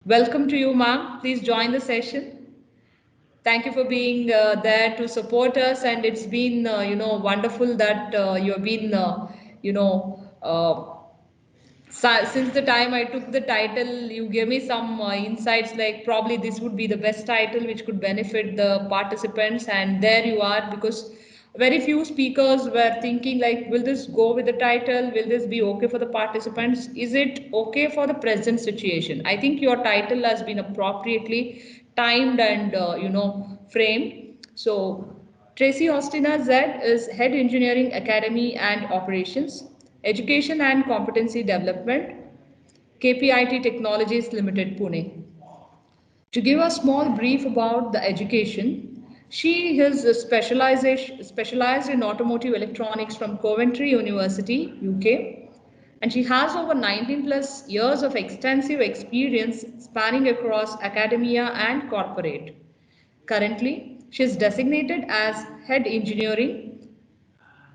Welcome to you, ma'am. Please join the session. Thank you for being there to support us, and it's been wonderful that you have been you know since the time I took the title, you gave me some insights like probably this would be the best title which could benefit the participants, and there you are. Because very few speakers were thinking like, will this go with the title? Will this be okay for the participants? Is it okay for the present situation? I think your title has been appropriately timed and framed. So Tracy Hostina Z is Head Engineering Academy and Operations, Education and Competency Development, KPIT Technologies Limited, Pune. To give a small brief about the education, she is specialized in automotive electronics from Coventry University, UK, and she has over 19 plus years of extensive experience spanning across academia and corporate. Currently, she is designated as Head Engineering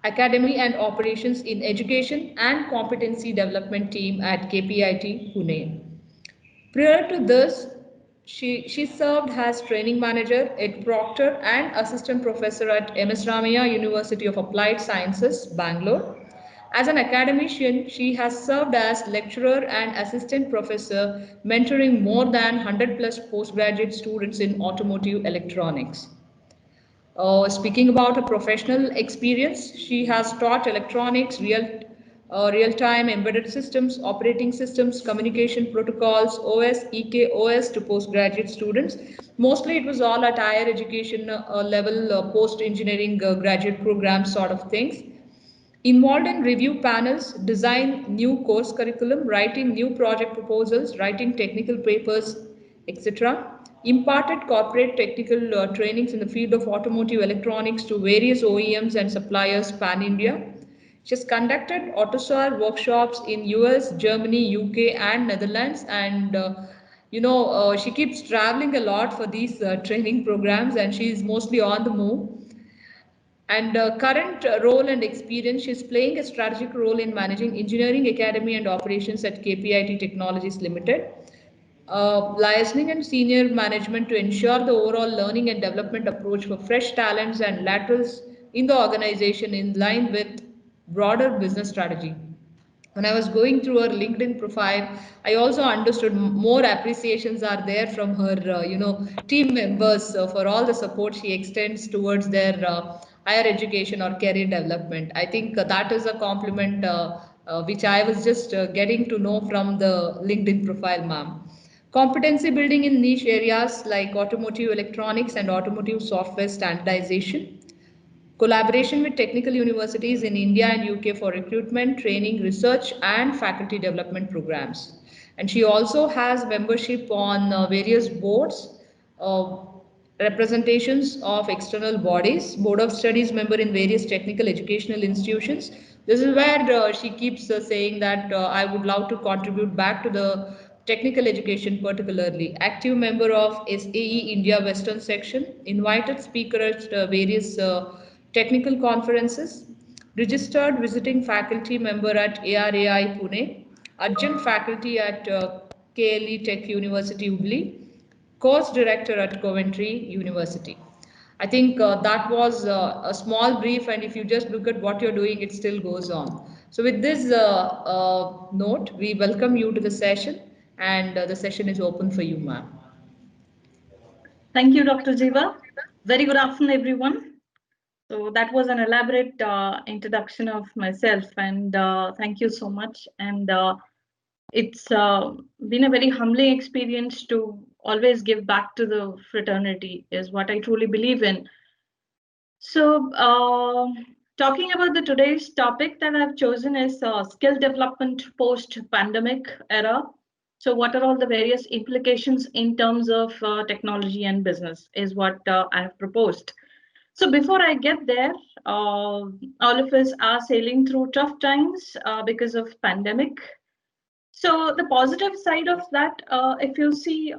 Academy and Operations in Education and Competency Development Team at KPIT Pune. Prior to this, she served as training manager at Proctor and assistant professor at MS Ramaiah University of Applied Sciences, Bangalore. As an academician, she has served as lecturer and assistant professor, mentoring more than 100 plus postgraduate students in automotive electronics. Speaking about her professional experience, she has taught electronics, real-time embedded systems, operating systems, communication protocols, OS, EK, OS to postgraduate students. Mostly it was all at higher education level, post-engineering graduate program sort of things. Involved in review panels, design new course curriculum, writing new project proposals, writing technical papers, etc. Imparted corporate technical trainings in the field of automotive electronics to various OEMs and suppliers pan-India. She has conducted AutoSAR workshops in US, Germany, UK and Netherlands, and she keeps traveling a lot for these training programs, and she is mostly on the move. And current role and experience, she's playing a strategic role in managing engineering academy and operations at KPIT Technologies Limited, liaising and senior management to ensure the overall learning and development approach for fresh talents and laterals in the organization in line with broader business strategy. When I was going through her LinkedIn profile, I also understood more appreciations are there from her, team members for all the support she extends towards their higher education or career development. I think that is a compliment which I was just getting to know from the LinkedIn profile, ma'am. Competency building in niche areas like automotive electronics and automotive software standardization, collaboration with technical universities in India and UK for recruitment, training, research, and faculty development programs. And she also has membership on various boards, uh, representations of external bodies, board of studies member in various technical educational institutions. This is where she keeps saying that I would love to contribute back to the technical education, particularly active member of SAE India Western section, invited speaker at various technical conferences, registered visiting faculty member at ARAI Pune, adjunct faculty at KLE Tech University Hubli, course director at Coventry University. I think that was a small brief, and if you just look at what you're doing, it still goes on. So, with this note, we welcome you to the session, and the session is open for you, ma'am. Thank you, Dr. Jiva. Very good afternoon, everyone. So that was an elaborate introduction of myself, and thank you so much. And it's been a very humbling experience to always give back to the fraternity, is what I truly believe in. So talking about the today's topic that I've chosen is skill development post-pandemic era. So what are all the various implications in terms of technology and business is what I have proposed. So before I get there, all of us are sailing through tough times because of pandemic. So the positive side of that, if you see,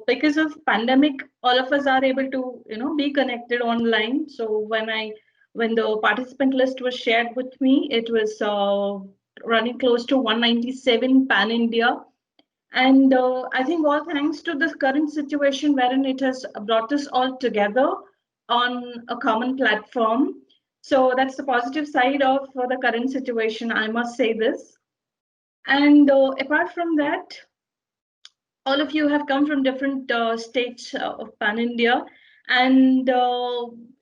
because of pandemic, all of us are able to, be connected online. So when the participant list was shared with me, it was running close to 197 pan India, And I think all thanks to this current situation wherein it has brought us all together on a common platform. So that's the positive side of the current situation, I must say this. And apart from that, all of you have come from different states of Pan India. And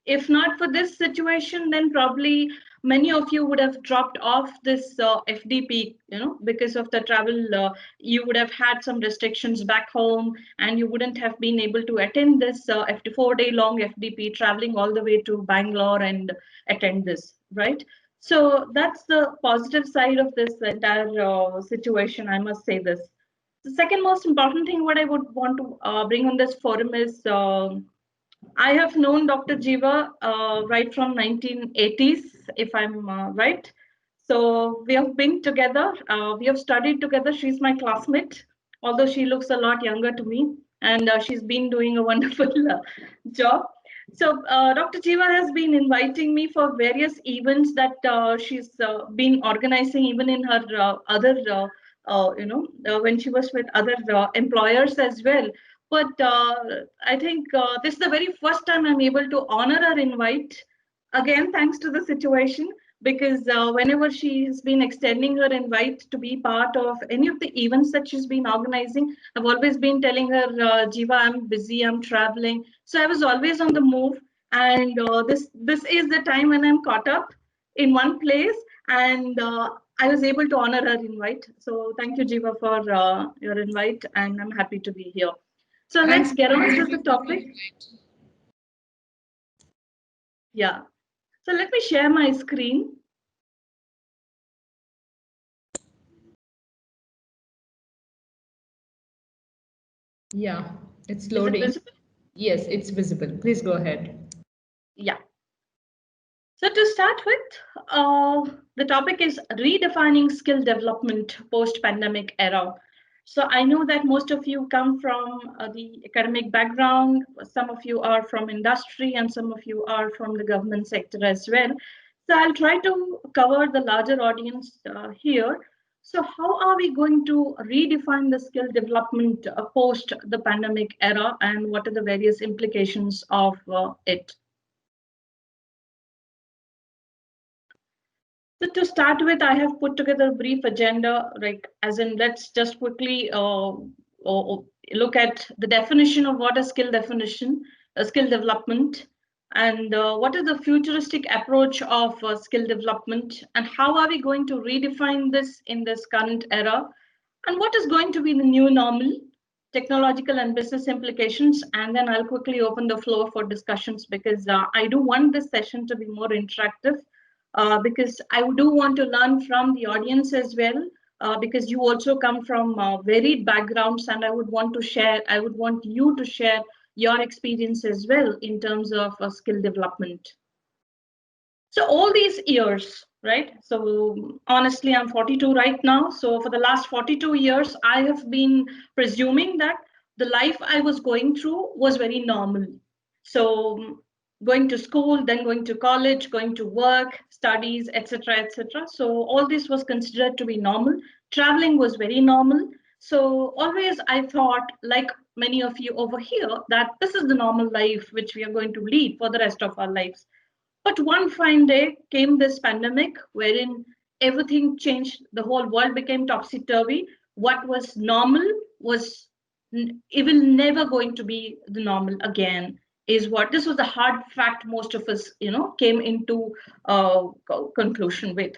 if not for this situation, then probably many of you would have dropped off this FDP, because of the travel. You would have had some restrictions back home, and you wouldn't have been able to attend this 4-day long FDP, traveling all the way to Bangalore and attend this, right? So that's the positive side of this entire situation, I must say this. The second most important thing what I would want to bring on this forum is I have known Dr. Jiva right from 1980s, if I'm right. So we have been together. We have studied together. She's my classmate, although she looks a lot younger to me, and she's been doing a wonderful job. So Dr. Jiva has been inviting me for various events that she's been organizing, even in her other, when she was with other employers as well. But I think this is the very first time I'm able to honor her invite. Again, thanks to the situation, because whenever she's been extending her invite to be part of any of the events that she's been organizing, I've always been telling her, Jiva, I'm busy, I'm traveling. So I was always on the move. And this is the time when I'm caught up in one place. And I was able to honor her invite. So thank you, Jiva, for your invite. And I'm happy to be here. So Thanks. let's get on to the topic. Yeah. So let me share my screen. Yeah, it's loading. Is it visible? Yes, it's visible. Please go ahead. Yeah. So to start with, the topic is redefining skill development post-pandemic era. So I know that most of you come from the academic background, some of you are from industry, and some of you are from the government sector as well. So I'll try to cover the larger audience here. So how are we going to redefine the skill development post the pandemic era, and what are the various implications of it? So to start with, I have put together a brief agenda, like as in let's just quickly look at the definition of what is skill definition, skill development, and what is the futuristic approach of skill development, and how are we going to redefine this in this current era, and what is going to be the new normal, technological and business implications, and then I'll quickly open the floor for discussions because I do want this session to be more interactive because I do want to learn from the audience as well, because you also come from varied backgrounds, and I would want you to share your experience as well in terms of skill development. So all these years, right? So honestly, I'm 42 right now. So for the last 42 years, I have been presuming that the life I was going through was very normal. So going to school, then going to college, going to work, studies, etc., etc. So all this was considered to be normal. Traveling was very normal. So always I thought, like many of you over here, that this is the normal life which we are going to lead for the rest of our lives. But one fine day came this pandemic wherein everything changed. The whole world became topsy-turvy. What was normal was even never going to be the normal again. Is what this was the hard fact most of us, came into conclusion with.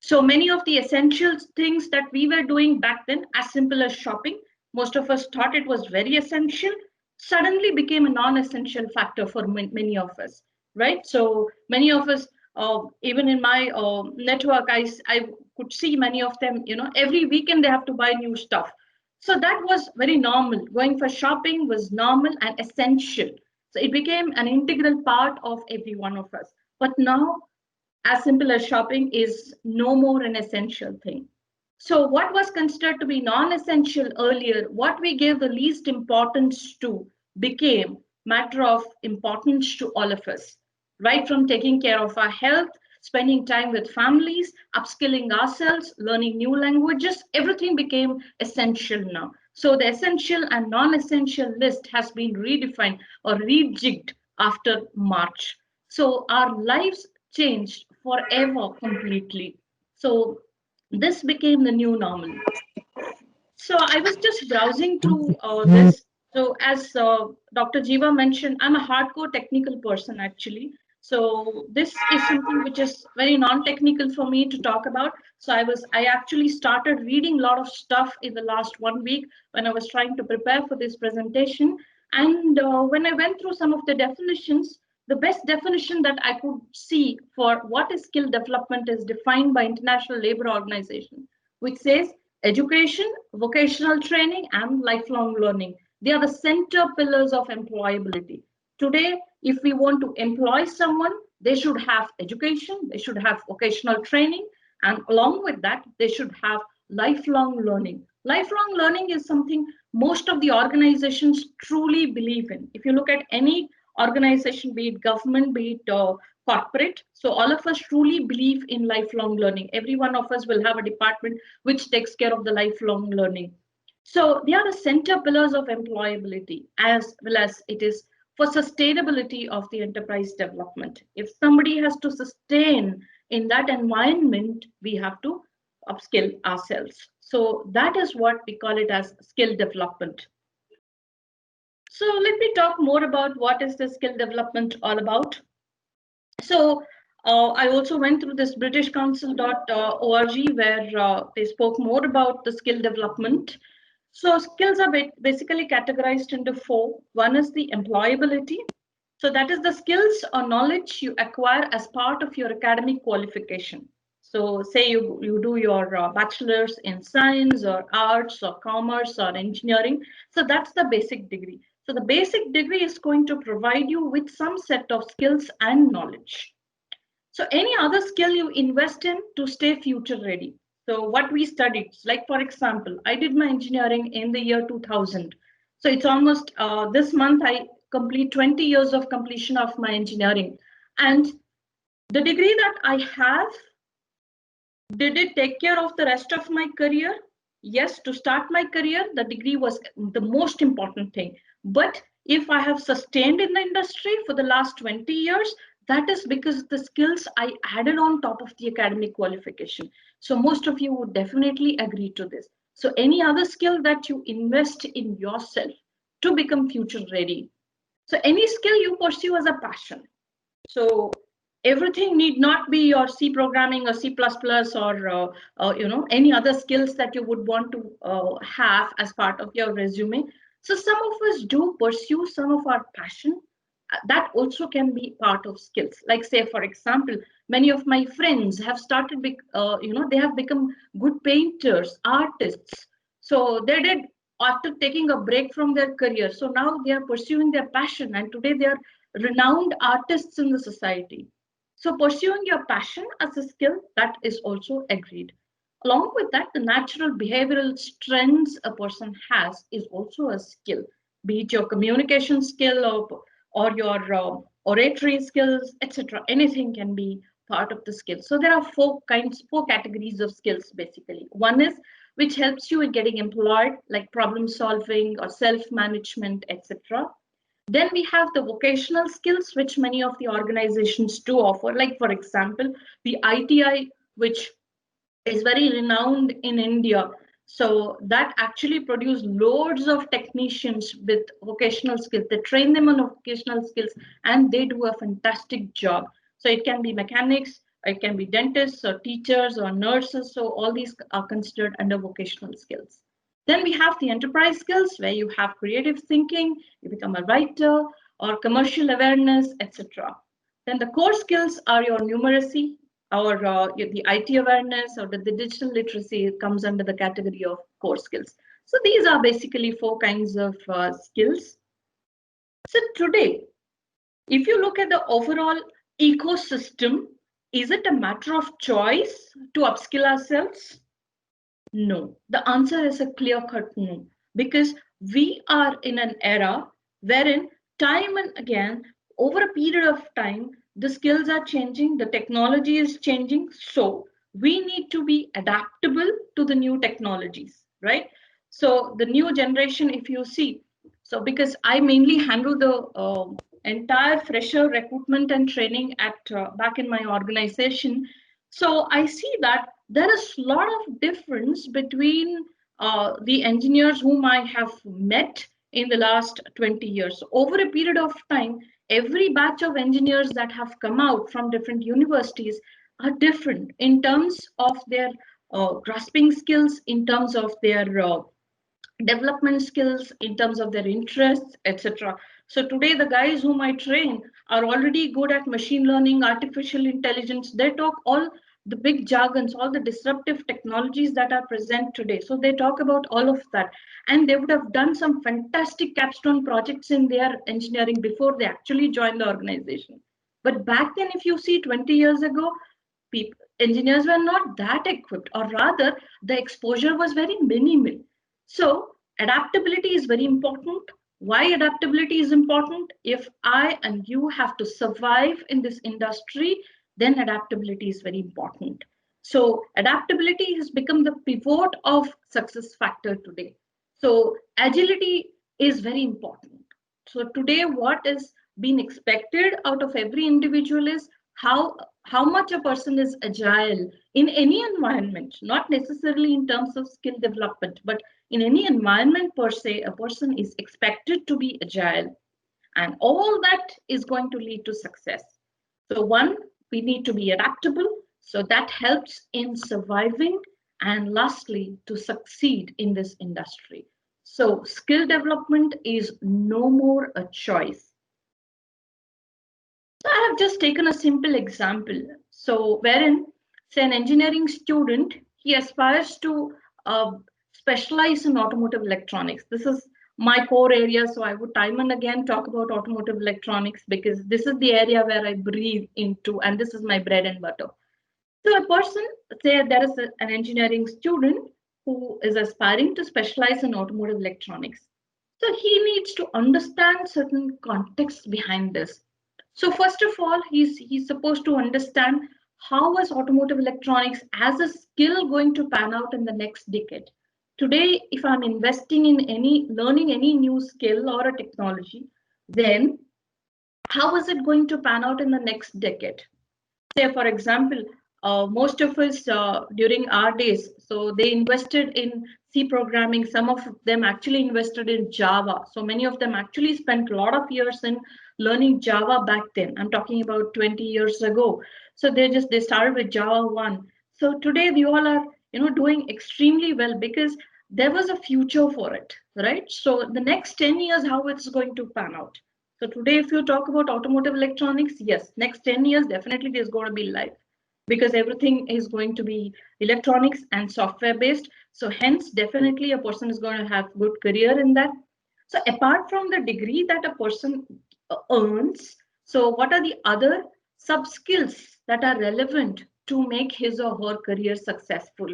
So many of the essential things that we were doing back then, as simple as shopping, most of us thought it was very essential, suddenly became a non-essential factor for many of us, right? So many of us, even in my network, I could see many of them, every weekend they have to buy new stuff. So that was very normal. Going for shopping was normal and essential. So it became an integral part of every one of us. But now as simple as shopping is no more an essential thing. So what was considered to be non-essential earlier, what we gave the least importance to became matter of importance to all of us, right from taking care of our health, spending time with families, upskilling ourselves, learning new languages, everything became essential now. So the essential and non-essential list has been redefined or rejigged after March. So our lives changed forever completely. So this became the new normal. So I was just browsing through this. So as Dr. Jiva mentioned, I'm a hardcore technical person actually. So this is something which is very non-technical for me to talk about. So I actually started reading a lot of stuff in the last 1 week when I was trying to prepare for this presentation. And when I went through some of the definitions, the best definition that I could see for what is skill development is defined by International Labour Organization, which says education, vocational training, and lifelong learning. They are the center pillars of employability. Today, if we want to employ someone, they should have education, they should have vocational training, and along with that, they should have lifelong learning. Lifelong learning is something most of the organizations truly believe in. If you look at any organization, be it government, be it corporate, so all of us truly believe in lifelong learning. Every one of us will have a department which takes care of the lifelong learning. So they are the center pillars of employability, as well as it is for sustainability of the enterprise development. If somebody has to sustain in that environment, we have to upskill ourselves. So that is what we call it as skill development. So let me talk more about what is the skill development all about. So I also went through this britishcouncil.org where they spoke more about the skill development. So skills are basically categorized into four. One is the employability. So that is the skills or knowledge you acquire as part of your academic qualification. So say you do your bachelor's in science or arts or commerce or engineering. So that's the basic degree. So the basic degree is going to provide you with some set of skills and knowledge. So any other skill you invest in to stay future ready. So what we studied, like for example, I did my engineering in the year 2000. So it's almost this month I complete 20 years of completion of my engineering. And the degree that I have, did it take care of the rest of my career? Yes, to start my career, the degree was the most important thing. But if I have sustained in the industry for the last 20 years, that is because the skills I added on top of the academic qualification. So most of you would definitely agree to this. So any other skill that you invest in yourself to become future ready. So any skill you pursue as a passion. So everything need not be your C programming or C++ or any other skills that you would want to have as part of your resume. So some of us do pursue some of our passion. That also can be part of skills. Like say, for example, many of my friends have started, they have become good painters, artists. So they did after taking a break from their career. So now they are pursuing their passion, and today they are renowned artists in the society. So pursuing your passion as a skill, that is also agreed. Along with that, the natural behavioral strengths a person has is also a skill, be it your communication skill or your oratory skills, etc. Anything can be part of the skill. So there are four categories of skills basically. One is which helps you in getting employed, like problem solving or self-management, etc. Then we have the vocational skills, which many of the organizations do offer. Like, for example, the ITI, which is very renowned in India. So that actually produce loads of technicians with vocational skills. They train them on vocational skills and they do a fantastic job. So it can be mechanics, it can be dentists or teachers or nurses. So all these are considered under vocational skills. Then we have the enterprise skills where you have creative thinking, you become a writer or commercial awareness, etc. Then the core skills are your numeracy, or the IT awareness or the digital literacy comes under the category of core skills. So these are basically four kinds of skills. So today, if you look at the overall ecosystem, is it a matter of choice to upskill ourselves? No. The answer is a clear-cut no, because we are in an era wherein time and again, over a period of time, the skills are changing, the technology is changing. So we need to be adaptable to the new technologies, right? So the new generation, if you see, so because I mainly handle the entire fresher recruitment and training at back in my organization, so I see that there is a lot of difference between the engineers whom I have met in the last 20 years. So over a period of time, every batch of engineers that have come out from different universities are different in terms of their grasping skills, in terms of their development skills, in terms of their interests, etc. So today the guys whom I train are already good at machine learning, artificial intelligence. They talk all the big jargons, all the disruptive technologies that are present today. So they talk about all of that, and they would have done some fantastic capstone projects in their engineering before they actually joined the organization. But back then, if you see 20 years ago, people, engineers were not that equipped, or rather the exposure was very minimal. So adaptability is very important. Why adaptability is important? If I and you have to survive in this industry, then adaptability is very important. So adaptability has become the pivot of success factor today. So agility is very important. So today what is being expected out of every individual is how much a person is agile in any environment, not necessarily in terms of skill development, but in any environment per se, a person is expected to be agile, and all that is going to lead to success. So one, we need to be adaptable, so that helps in surviving, and lastly, to succeed in this industry. So skill development is no more a choice. So I have just taken a simple example. So wherein, say, an engineering student, he aspires to uh, specialize in automotive electronics. This is my core area, so I would time and again talk about automotive electronics because this is the area where I breathe into, and this is my bread and butter. So a person, say there is an engineering student who is aspiring to specialize in automotive electronics. So he needs to understand certain context behind this. So first of all, he's supposed to understand how is automotive electronics as a skill going to pan out in the next decade. Today, if I'm investing in any learning any new skill or a technology, then how is it going to pan out in the next decade? Say, for example, most of us during our days, so they invested in C programming. Some of them actually invested in Java. So many of them actually spent a lot of years in learning Java back then. I'm talking about 20 years ago. So they started with Java 1. So today they all are doing extremely well because there was a future for it, right? So the next 10 years, how it's going to pan out. So today, if you talk about automotive electronics, yes, next 10 years, definitely there's going to be life because everything is going to be electronics and software based. So hence, definitely a person is going to have good career in that. So apart from the degree that a person earns, so what are the other sub skills that are relevant to make his or her career successful?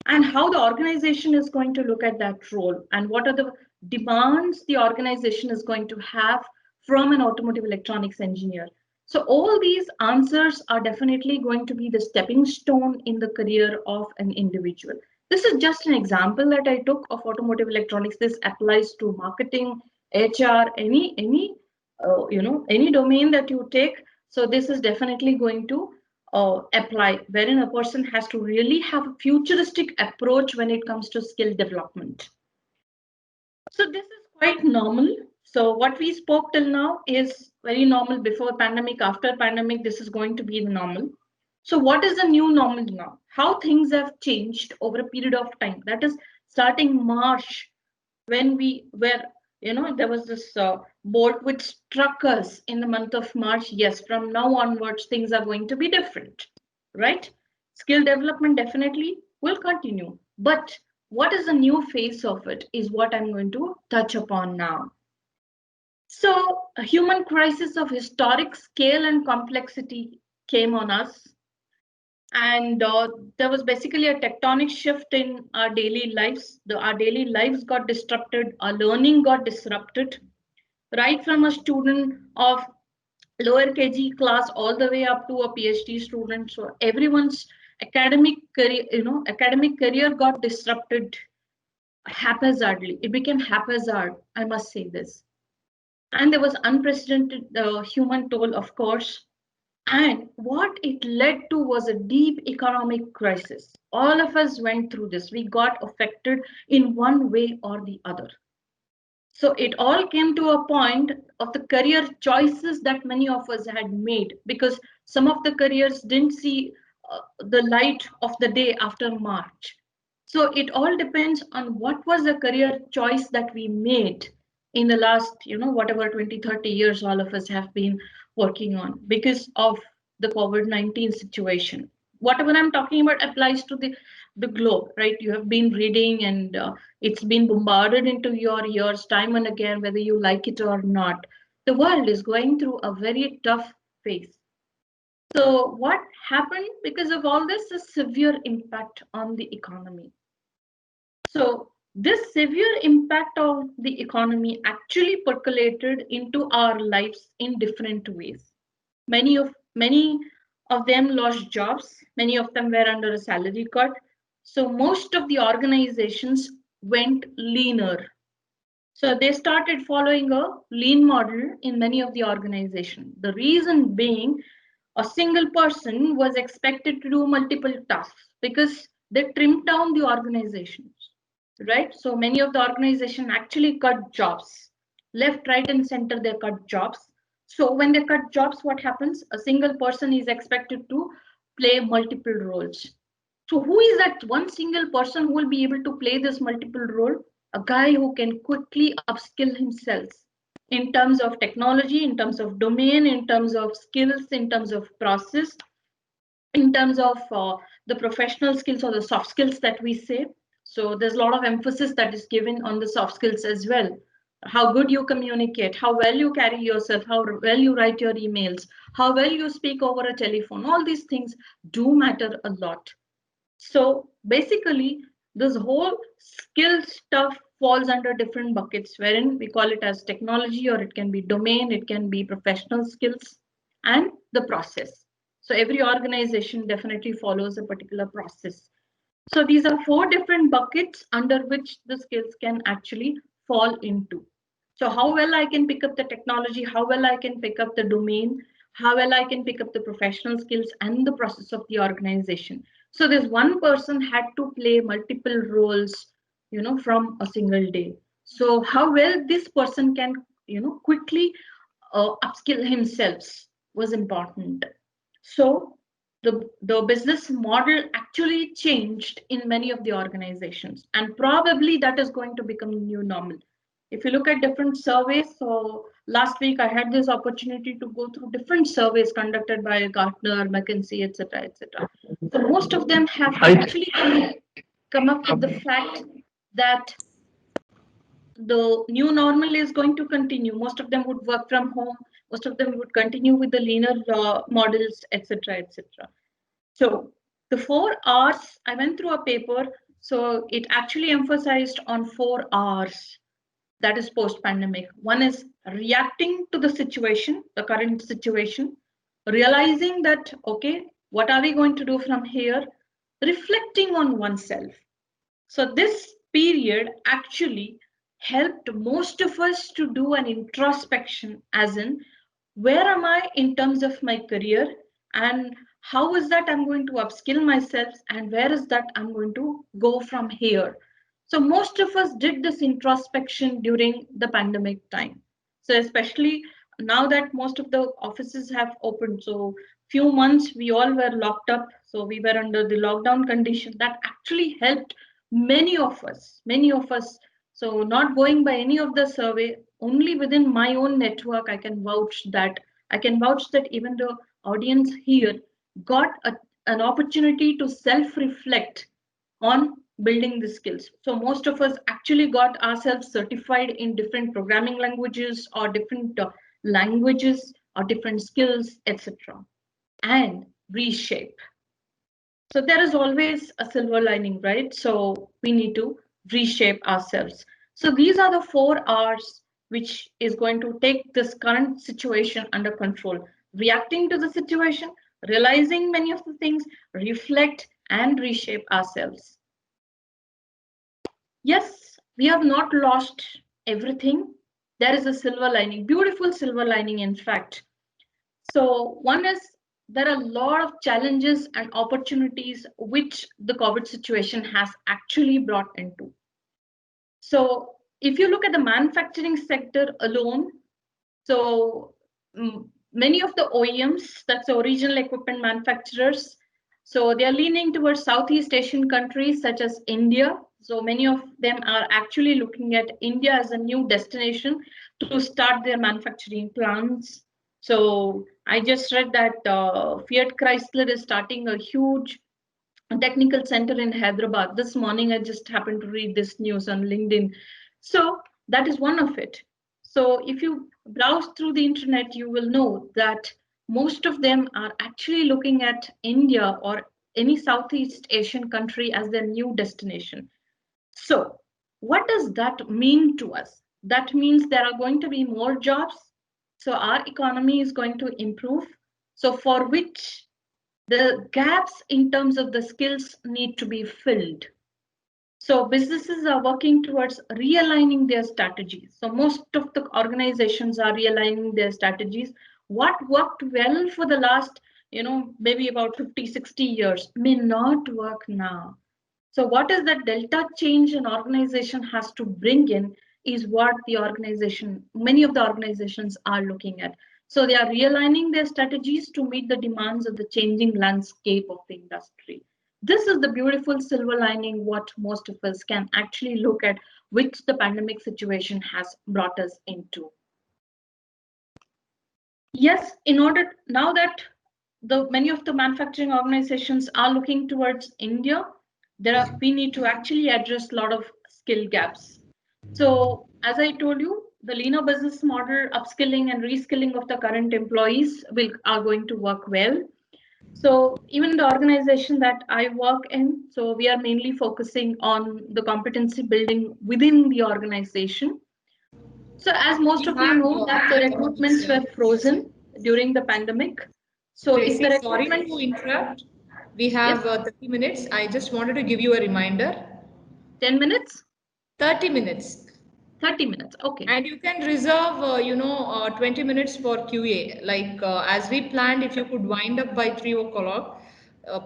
And how the organization is going to look at that role, and what are the demands the organization is going to have from an automotive electronics engineer. So all these answers are definitely going to be the stepping stone in the career of an individual. This is just an example that I took of automotive electronics. This applies to marketing, HR, any domain that you take. So this is definitely going to apply, wherein a person has to really have a futuristic approach when it comes to skill development. So this is quite normal. So what we spoke till now is very normal before pandemic, after pandemic, this is going to be the normal. So what is the new normal now? How things have changed over a period of time. That is starting March, when we were, there was this bolt which struck us in the month of March. Yes, from now onwards, things are going to be different, right? Skill development definitely will continue. But what is the new phase of it is what I'm going to touch upon now. So, a human crisis of historic scale and complexity came on us, and there was basically a tectonic shift in our daily lives. Our daily lives got disrupted, our learning got disrupted, right from a student of lower KG class all the way up to a PhD student. So everyone's academic career got disrupted. haphazardly. It became haphazard, I must say this. And there was unprecedented human toll, of course. And what it led to was a deep economic crisis. All of us went through this. We got affected in one way or the other. So it all came to a point of the career choices that many of us had made, because some of the careers didn't see the light of the day after March. So it all depends on what was the career choice that we made in the last, whatever 20, 30 years all of us have been working on because of the COVID-19 situation. Whatever I'm talking about applies to the globe, right? You have been reading, and it's been bombarded into your ears time and again, whether you like it or not. The world is going through a very tough phase. So what happened because of all this is severe impact on the economy. So this severe impact of the economy actually percolated into our lives in different ways. Many of them lost jobs. Many of them were under a salary cut. So most of the organizations went leaner. So they started following a lean model in many of the organizations. The reason being, a single person was expected to do multiple tasks because they trimmed down the organizations, right? So many of the organization actually cut jobs, left, right, and center. They cut jobs. So when they cut jobs, what happens? A single person is expected to play multiple roles. So who is that one single person who will be able to play this multiple role? A guy who can quickly upskill himself in terms of technology, in terms of domain, in terms of skills, in terms of process, in terms of the professional skills or the soft skills that we say. So there's a lot of emphasis that is given on the soft skills as well. How good you communicate, how well you carry yourself, how well you write your emails, how well you speak over a telephone. All these things do matter a lot. So basically, this whole skill stuff falls under different buckets, wherein we call it as technology, or it can be domain, it can be professional skills, and the process. So every organization definitely follows a particular process. So these are four different buckets under which the skills can actually fall into. So how well I can pick up the technology, how well I can pick up the domain, how well I can pick up the professional skills and the process of the organization. So this one person had to play multiple roles, from a single day. So how well this person can, quickly upskill himself was important. So the business model actually changed in many of the organizations, and probably that is going to become new normal. If you look at different surveys, so last week I had this opportunity to go through different surveys conducted by Gartner, McKinsey, etc., etc. So most of them have actually come up with the fact that the new normal is going to continue. Most of them would work from home. Most of them would continue with the leaner models, etc., etc. So the 4 R's, I went through a paper. So it actually emphasized on 4 R's. That is post-pandemic. One is reacting to the situation, the current situation, realizing that, okay, what are we going to do from here? Reflecting on oneself. So this period actually helped most of us to do an introspection, as in, where am I in terms of my career, and how is that I'm going to upskill myself, and where is that I'm going to go from here. So most of us did this introspection during the pandemic time. So especially now that most of the offices have opened, so few months we all were locked up, so we were under the lockdown condition. That actually helped many of us. So not going by any of the survey, only within my own network, I can vouch that even the audience here got an opportunity to self-reflect on building the skills. So most of us actually got ourselves certified in different programming languages, or different languages, or different skills, etc. And reshape. So there is always a silver lining, right? So we need to reshape ourselves. So these are the 4 R's which is going to take this current situation under control. Reacting to the situation, realizing many of the things, reflect and reshape ourselves. Yes, we have not lost everything. There is a silver lining, beautiful silver lining, in fact. So, one is there are a lot of challenges and opportunities which the COVID situation has actually brought into. So, if you look at the manufacturing sector alone, so many of the OEMs, that's the original equipment manufacturers, so they are leaning towards Southeast Asian countries such as India. So many of them are actually looking at India as a new destination to start their manufacturing plants. So I just read that Fiat Chrysler is starting a huge technical center in Hyderabad. This morning, I just happened to read this news on LinkedIn. So that is one of it. So if you browse through the internet, you will know that most of them are actually looking at India or any Southeast Asian country as their new destination. So what does that mean to us? That means there are going to be more jobs. So our economy is going to improve. So for which the gaps in terms of the skills need to be filled. So businesses are working towards realigning their strategies. So most of the organizations are realigning their strategies. What worked well for the last, maybe about 50, 60 years may not work now. So what is that delta change an organization has to bring in is what many of the organizations are looking at. So they are realigning their strategies to meet the demands of the changing landscape of the industry. This is the beautiful silver lining what most of us can actually look at, which the pandemic situation has brought us into. Yes, in order now that the many of the manufacturing organizations are looking towards India, we need to actually address a lot of skill gaps. So as I told you, the leaner business model, upskilling and reskilling of the current employees are going to work well. So even the organization that I work in, so we are mainly focusing on the competency building within the organization. So as most We of you have know that the recruitments were frozen during the pandemic. So if the Tracy, sorry to recruitments, interrupt. We yes, have 30 minutes. I just wanted to give you a reminder. 10 minutes, 30 minutes. 30 minutes, okay. And you can reserve, 20 minutes for QA. Like as we planned, if you could wind up by 3 o'clock,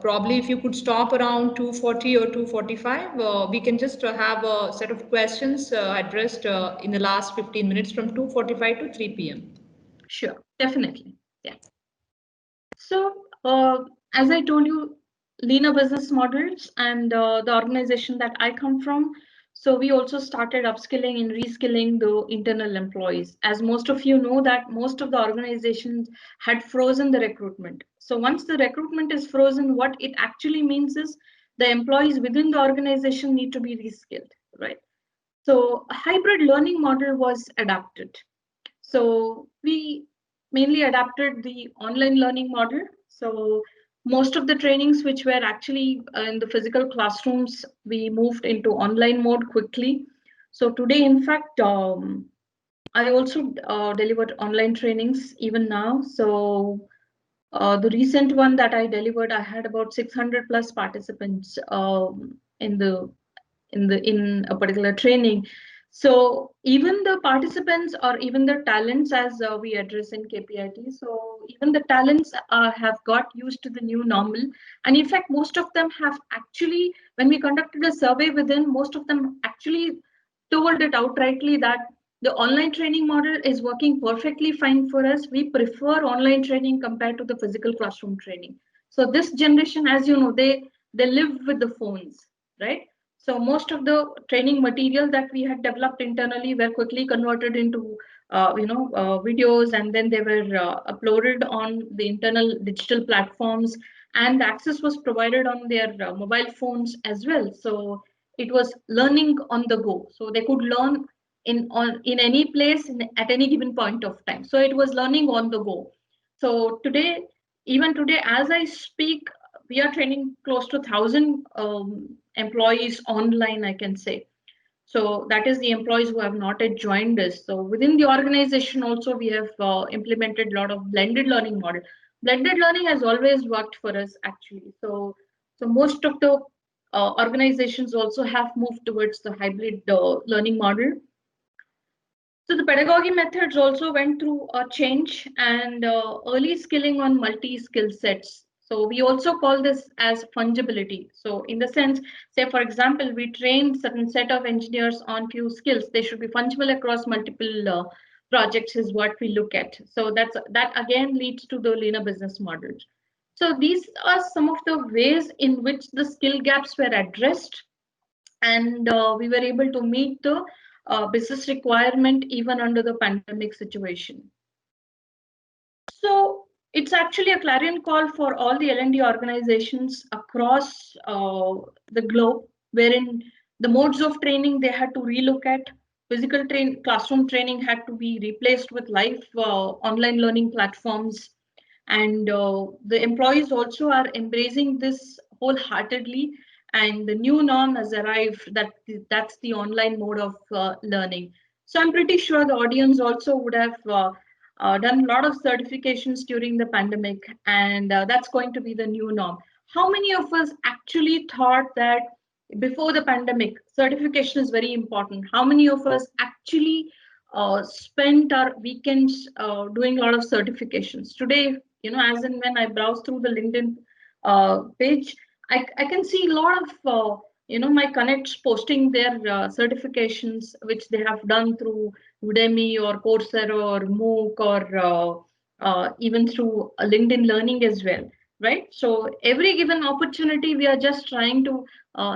probably if you could stop around 2:40 or 2:45, we can just have a set of questions addressed in the last 15 minutes from 2:45 to 3 p.m. Sure, definitely. Yeah. So as I told you, leaner business models and the organization that I come from, so we also started upskilling and reskilling the internal employees. As most of you know that most of the organizations had frozen the recruitment. So once the recruitment is frozen, what it actually means is the employees within the organization need to be reskilled, right? So a hybrid learning model was adapted. So we mainly adapted the online learning model. So most of the trainings which were actually in the physical classrooms, we moved into online mode quickly. So today, in fact, I also delivered online trainings even now. So the recent one that I delivered, I had about 600 plus participants in a particular training. So even the participants or even the talents, as we address in KPIT, so even the talents have got used to the new normal. And in fact, most of them have actually, when we conducted a survey within, most of them actually told it outrightly that the online training model is working perfectly fine for us. We prefer online training compared to the physical classroom training. So this generation, as you know, they live with the phones, right? So most of the training material that we had developed internally were quickly converted into videos, and then they were uploaded on the internal digital platforms, and access was provided on their mobile phones as well. So it was learning on the go. So they could learn in any place at any given point of time. So it was learning on the go. So today, even today, as I speak, we are training close to 1,000 employees online, I can say. So that is the employees who have not yet joined us. So within the organization also, we have implemented a lot of blended learning model. Blended learning has always worked for us actually. So most of the organizations also have moved towards the hybrid learning model. So the pedagogy methods also went through a change and early skilling on multi-skill sets. So we also call this as fungibility. So in the sense, say for example, we train certain set of engineers on few skills. They should be fungible across multiple projects is what we look at. So that again leads to the leaner business models. So these are some of the ways in which the skill gaps were addressed, and we were able to meet the business requirement even under the pandemic situation. So it's actually a clarion call for all the L&D organizations across the globe, wherein the modes of training they had to relook at. Classroom training had to be replaced with live online learning platforms, and the employees also are embracing this wholeheartedly, and the new norm has arrived, that's the online mode of learning. So I'm pretty sure the audience also would have done a lot of certifications during the pandemic, and that's going to be the new norm. How many of us actually thought that before the pandemic certification is very important? How many of us actually spent our weekends doing a lot of certifications? Today, as and when I browse through the LinkedIn page, I can see a lot of my connects posting their certifications which they have done through Udemy or Coursera or MOOC or even through LinkedIn Learning as well, right? So every given opportunity, we are just trying to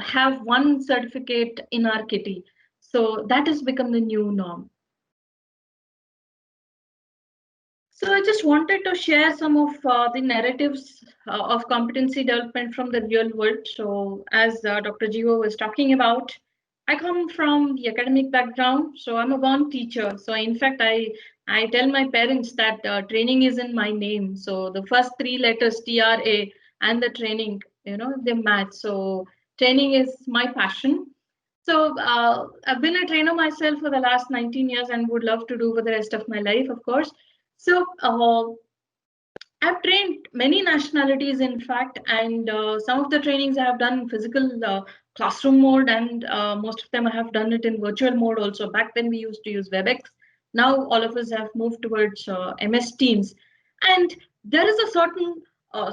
have one certificate in our kitty. So that has become the new norm. So I just wanted to share some of the narratives of competency development from the real world. So as Dr. Jiva was talking about, I come from the academic background, so I'm a born teacher. So in fact, I tell my parents that training is in my name. So the first three letters TRA and the training, they match. So training is my passion. So I've been a trainer myself for the last 19 years and would love to do for the rest of my life, of course. So I've trained many nationalities, in fact, and some of the trainings I have done in physical classroom mode, and most of them I have done it in virtual mode also. Back then we used to use WebEx. Now all of us have moved towards MS Teams, and there is a certain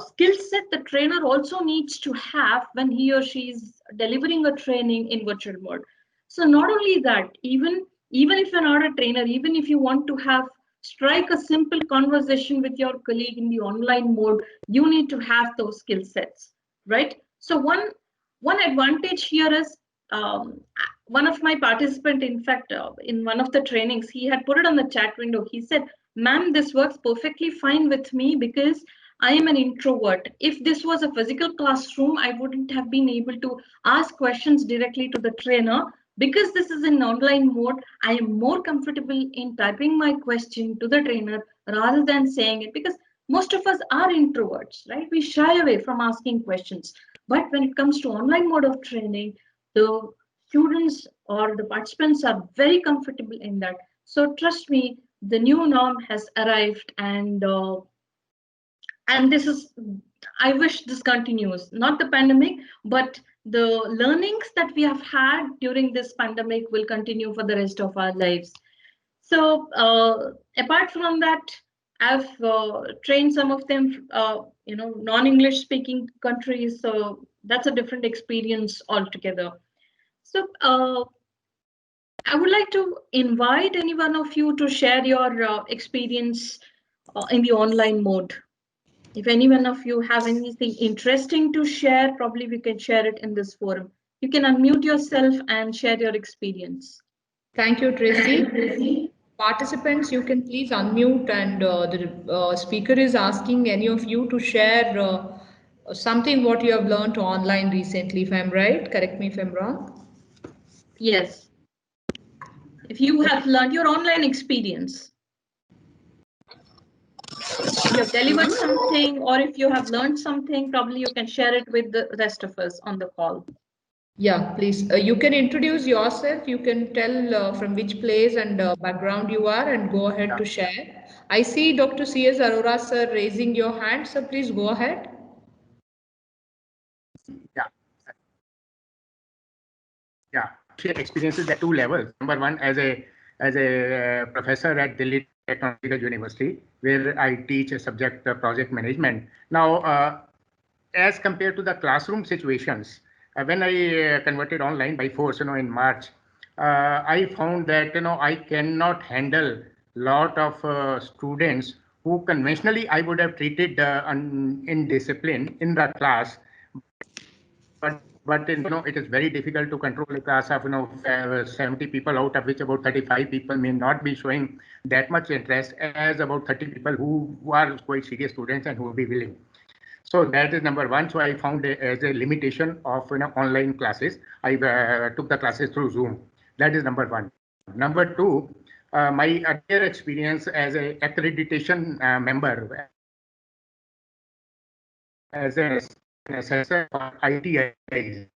skill set the trainer also needs to have when he or she is delivering a training in virtual mode. So not only that, even if you're not a trainer, even if you want to have strike a simple conversation with your colleague in the online mode, you need to have those skill sets, right? So one advantage here is one of my participant, in fact, in one of the trainings, he had put it on the chat window. He said, ma'am, this works perfectly fine with me because I am an introvert. If this was a physical classroom, I wouldn't have been able to ask questions directly to the trainer. Because this is in online mode, I am more comfortable in typing my question to the trainer rather than saying it, because most of us are introverts, right? We shy away from asking questions. But when it comes to online mode of training, the students or the participants are very comfortable in that. So trust me, the new norm has arrived, and this is, I wish this continues, not the pandemic, but the learnings that we have had during this pandemic will continue for the rest of our lives. So apart from that, I've trained some of them, non-English speaking countries. So that's a different experience altogether. So I would like to invite any one of you to share your experience in the online mode. If any one of you have anything interesting to share, probably we can share it in this forum. You can unmute yourself and share your experience. Thank you, Tracy. Participants, you can please unmute, and the speaker is asking any of you to share something what you have learned online recently. If I'm right, correct me if I'm wrong. Yes. If you have learned your online experience, if you have delivered something, or if you have learned something, probably you can share it with the rest of us on the call. Yeah, please. You can introduce yourself. You can tell from which place and background you are, and go ahead to share. I see Dr. C.S. Arora sir raising your hand, so please go ahead. Yeah. Yeah, share experiences at two levels. Number one, as a professor at Delhi Technological University, where I teach a subject project management. Now, as compared to the classroom situations, when I converted online by force, in March, I found that I cannot handle lot of students who conventionally I would have treated in discipline in the class, but it is very difficult to control a class of 70 people, out of which about 35 people may not be showing that much interest, as about 30 people who are quite serious students and who will be willing. So that is number one. So I found as a limitation of online classes. I took the classes through Zoom. That is number one. Number two, my earlier experience as a accreditation member, as an assessor for ITIs,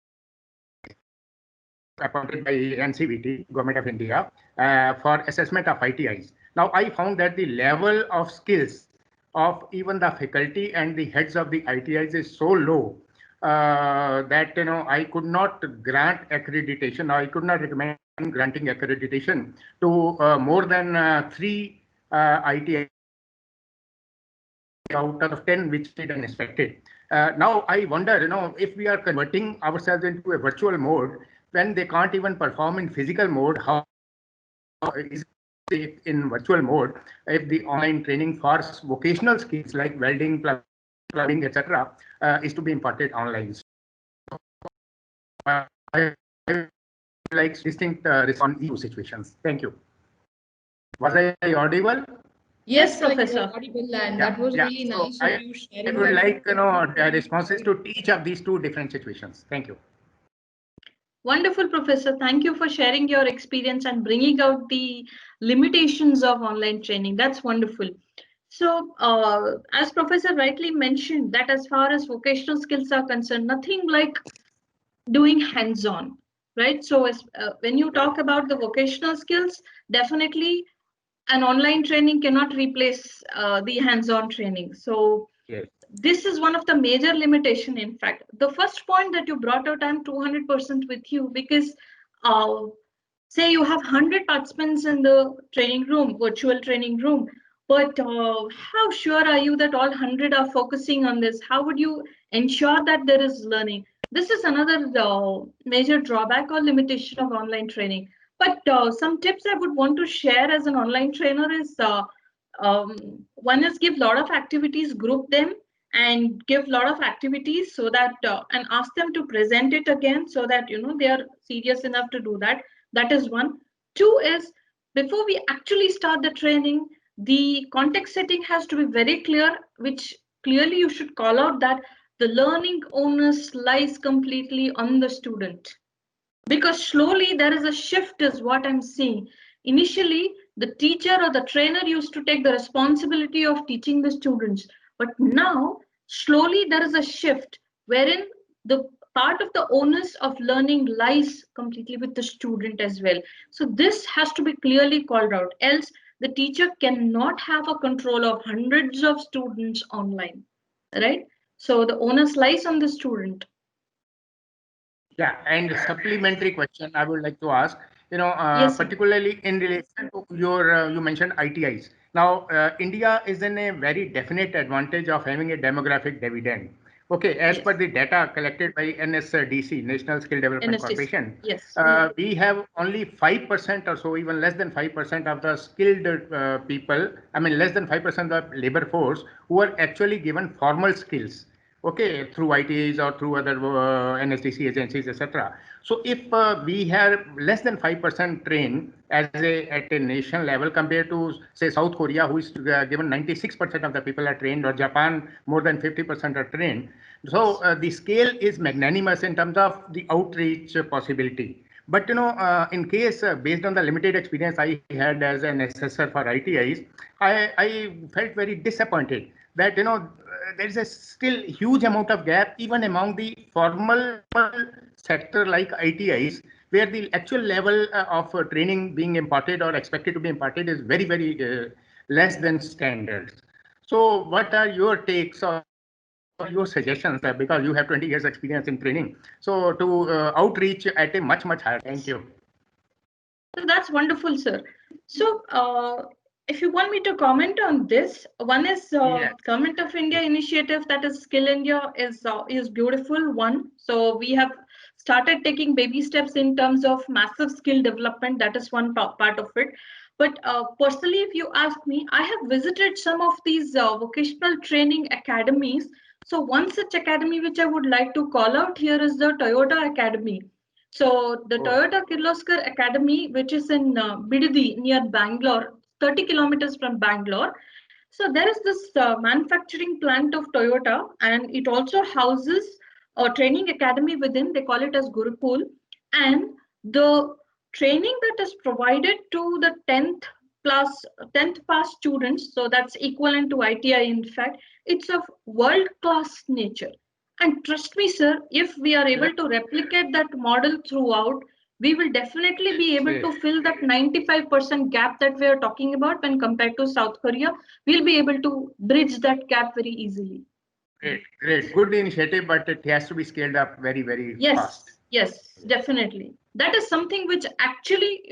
appointed by NCVT, Government of India, for assessment of ITIs. Now, I found that the level of skills of even the faculty and the heads of the ITIs is so low that I could not grant accreditation. I could not recommend granting accreditation to more than three ITIs out of 10 which did inspected. Now I wonder, if we are converting ourselves into a virtual mode, when they can't even perform in physical mode, how is it in virtual mode if the online training for vocational skills like welding, plumbing, etc., is to be imparted online? I like distinct response to situations. Thank you. Was I audible? Yes, Yes, you are Professor. audible, and Yeah, that was yeah. really So nice of I you I sharing would that. like the responses to each of these two different situations. Thank you. Wonderful, Professor. Thank you for sharing your experience and bringing out the limitations of online training. That's wonderful. So, as Professor rightly mentioned, that as far as vocational skills are concerned, nothing like doing hands-on, right? So, when you talk about the vocational skills, definitely an online training cannot replace the hands-on training. So, Yes. this is one of the major limitation. In fact, the first point that you brought out, I'm 200% with you, because uh, say you have 100 participants in the training room, virtual training room, but how sure are you that all 100 are focusing on this? How would you ensure that there is learning? This is another major drawback or limitation of online training. But some tips I would want to share as an online trainer is one is give a lot of activities, group them, and give a lot of activities so that and ask them to present it again so that they are serious enough to do that. That is one. Two is, before we actually start the training, the context setting has to be very clear, which clearly you should call out that the learning onus lies completely on the student, because slowly there is a shift is what I'm seeing. Initially the teacher or the trainer used to take the responsibility of teaching the students, but now slowly there is a shift wherein the part of the onus of learning lies completely with the student as well. So this has to be clearly called out, else the teacher cannot have a control of hundreds of students online, right? So the onus lies on the student. Yeah, and supplementary question I would like to ask, Yes, sir. particularly in relation to your, you mentioned ITIs. Now, India is in a very definite advantage of having a demographic dividend. Okay, as per Yes. the data collected by NSDC, National Skill Development NSTC. Corporation, Yes. we have only 5% or so, even less than 5% of the skilled people, I mean, less than 5% of labor force who are actually given formal skills, okay, through ITs or through other NSDC agencies, etc. So if we have less than 5% trained at a nation level compared to say South Korea, who is given 96% of the people are trained, or Japan more than 50% are trained. So the scale is magnanimous in terms of the outreach possibility. But in case based on the limited experience I had as an assessor for ITIs, I felt very disappointed that there is a still huge amount of gap even among the formal sector like ITIs, where the actual level of training being imparted or expected to be imparted is very, very less than standards. So what are your takes on your suggestions because you have 20 years experience in training. So to outreach at a much higher. Thank you. So that's wonderful, sir. So if you want me to comment on this, one is Yes. Government of India initiative, that is Skill India, is beautiful one. So we have started taking baby steps in terms of massive skill development. That is one part of it. But personally, if you ask me, I have visited some of these vocational training academies. So one such academy which I would like to call out here is the Toyota Academy. So the Toyota Kirloskar Academy, which is in Bidadi near Bangalore, 30 kilometers from Bangalore. So there is this manufacturing plant of Toyota, and it also houses a training academy within. They call it as Gurukul, and the training that is provided to the 10th pass students, so that's equivalent to ITI. In fact, it's of world class nature. And trust me, sir, if we are able to replicate that model throughout, we will definitely be able to fill that 95% gap that we are talking about when compared to South Korea. We'll be able to bridge that gap very easily. Great. Good initiative, but it has to be scaled up very fast. Yes, definitely. That is something which actually,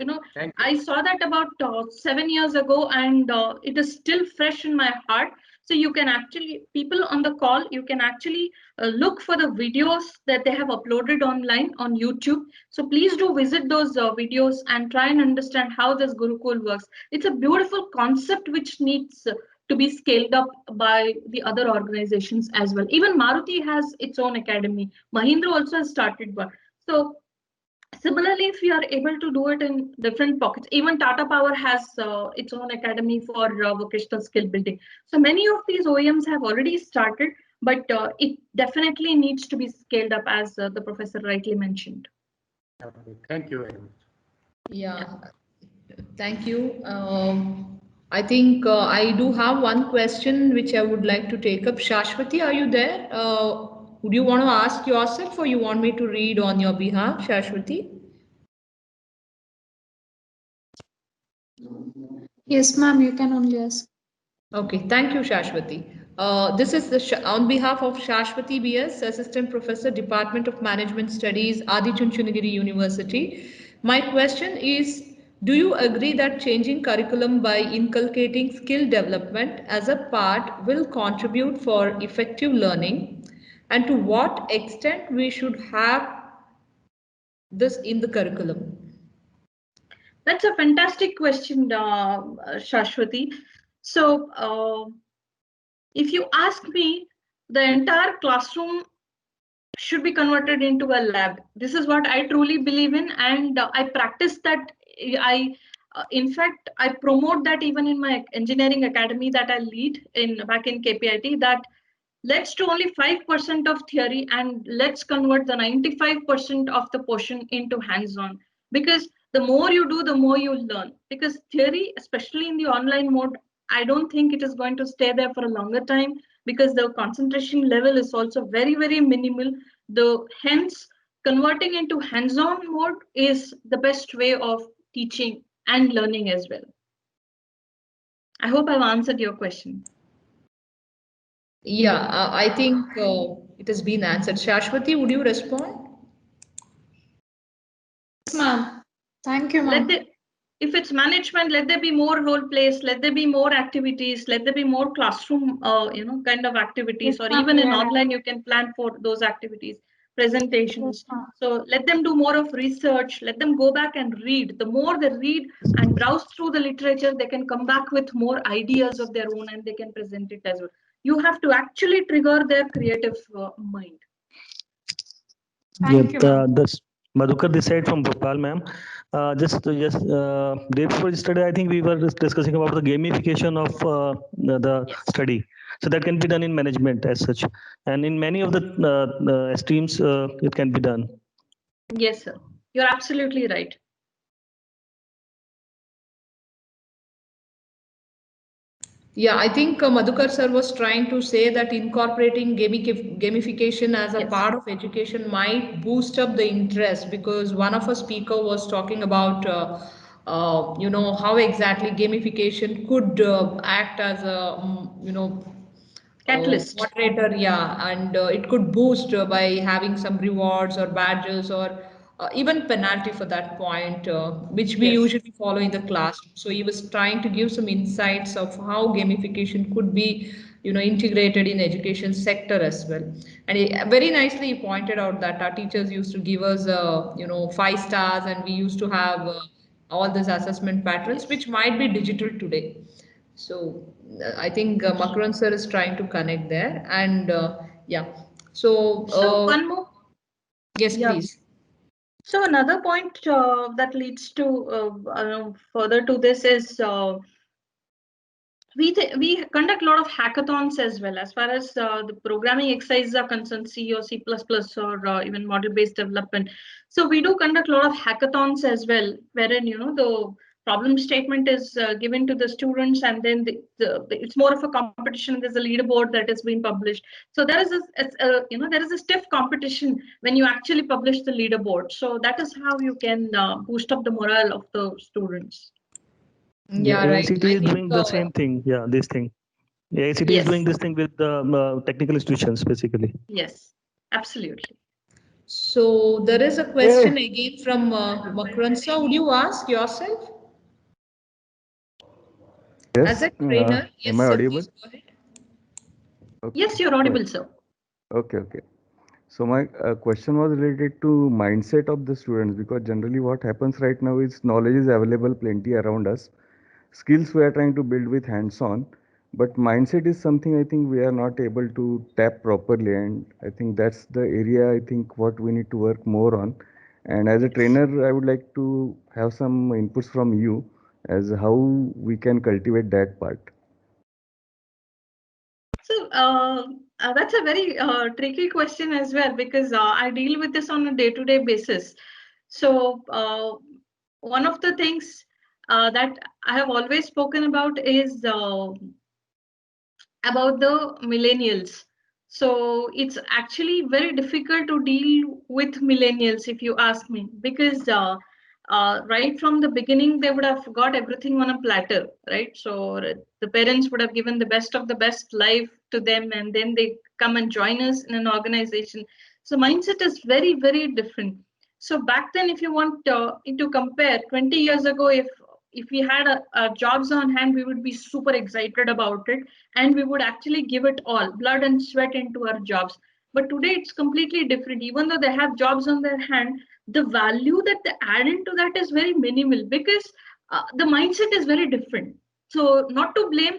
I saw that about 7 years ago, and it is still fresh in my heart. So you can actually, people on the call, you can actually look for the videos that they have uploaded online on YouTube. So please do visit those videos and try and understand how this Gurukul works. It's a beautiful concept which needs to be scaled up by the other organizations as well. Even Maruti has its own academy. Mahindra also has started one. So similarly, if we are able to do it in different pockets, even Tata Power has its own academy for vocational skill building. So many of these OEMs have already started, but it definitely needs to be scaled up, as the professor rightly mentioned. Thank you very much. Yeah, thank you. I think I do have one question which I would like to take up. Shashwati, are you there? Would you want to ask yourself, or you want me to read on your behalf, Shashwati? Yes, ma'am, you can only ask. Okay, thank you, Shashwati. This is on behalf of Shashwati BS, Assistant Professor, Department of Management Studies, Adi Chunchanagiri University. My question is, do you agree that changing curriculum by inculcating skill development as a part will contribute for effective learning? And to what extent we should have this in the curriculum? That's a fantastic question, Shashwati. So, if you ask me, the entire classroom should be converted into a lab. This is what I truly believe in, and I practice that. In fact, I promote that even in my engineering academy that I lead back in KPIT. That let's do only 5% of theory and let's convert the 95% of the portion into hands-on, because the more you do, the more you learn. Because theory, especially in the online mode, I don't think it is going to stay there for a longer time, because the concentration level is also very minimal. Hence, converting into hands-on mode is the best way of teaching and learning as well. I hope I've answered your question. Yeah, I think it has been answered. Shashwati, would you respond? Yes, ma'am. Thank you, ma'am. If it's management, let there be more role plays, let there be more activities, let there be more classroom, kind of activities, Yes, or even in yeah. online, you can plan for those activities, presentations. Yes, So let them do more of research, let them go back and read. The more they read and browse through the literature, they can come back with more ideas of their own and they can present it as well. You have to actually trigger their creative mind. Thank you, ma'am. This Madhukar this side from Bhopal, ma'am. Just day before yesterday, I think we were discussing about the gamification of the Yes. study. So that can be done in management as such, and in many of the streams, it can be done. Yes, sir. You're absolutely right. Yeah, I think Madhukar sir was trying to say that incorporating gamification as a Yes. part of education might boost up the interest, because one of our speaker was talking about how exactly gamification could act as a Catalyst. Moderator, yeah, and it could boost by having some rewards or badges or even penalty for that point, which we Yes. usually follow in the classroom. So he was trying to give some insights of how gamification could be, integrated in education sector as well. And very nicely he pointed out that our teachers used to give us, 5 stars, and we used to have all these assessment patterns, which might be digital today. So I think Makaran sir is trying to connect there, and yeah. So So one more. yes, Yeah. please. So another point that leads to further to this is we conduct a lot of hackathons as well as far as the programming exercises are concerned, C or C++ or even model-based development. So we do conduct a lot of hackathons as well, wherein the problem statement is given to the students, and then it's more of a competition. There's a leaderboard that is being published. So there is there is a stiff competition when you actually publish the leaderboard. So that is how you can boost up the morale of the students. Yeah, right. AICT I is think doing the same thing. Yeah, this thing. AICT is Yes. doing this thing with the technical institutions, basically. Yes, absolutely. so. There is a question again from Makaran sir. Would you ask yourself as Yes, a trainer? Yes, am I sir. audible? Please go ahead. Okay, Yes, you're audible, sir. okay. So my question was related to mindset of the students, because generally what happens right now is knowledge is available plenty around us. Skills we are trying to build with hands-on, but mindset is something I think we are not able to tap properly, and I think that's the area I think what we need to work more on. And as a trainer, I would like to have some inputs from you as how we can cultivate that part. So that's a very tricky question as well, because I deal with this on a day-to-day basis. So one of the things that I have always spoken about is about the millennials. So it's actually very difficult to deal with millennials, if you ask me, because right from the beginning, they would have got everything on a platter, right? So the parents would have given the best of the best life to them, and then they come and join us in an organization. So mindset is very, very different. So back then, if you want to compare 20 years ago, if we had jobs on hand, we would be super excited about it, and we would actually give it all blood and sweat into our jobs. But today it's completely different. Even though they have jobs on their hand, the value that they add into that is very minimal, because the mindset is very different. So not to blame,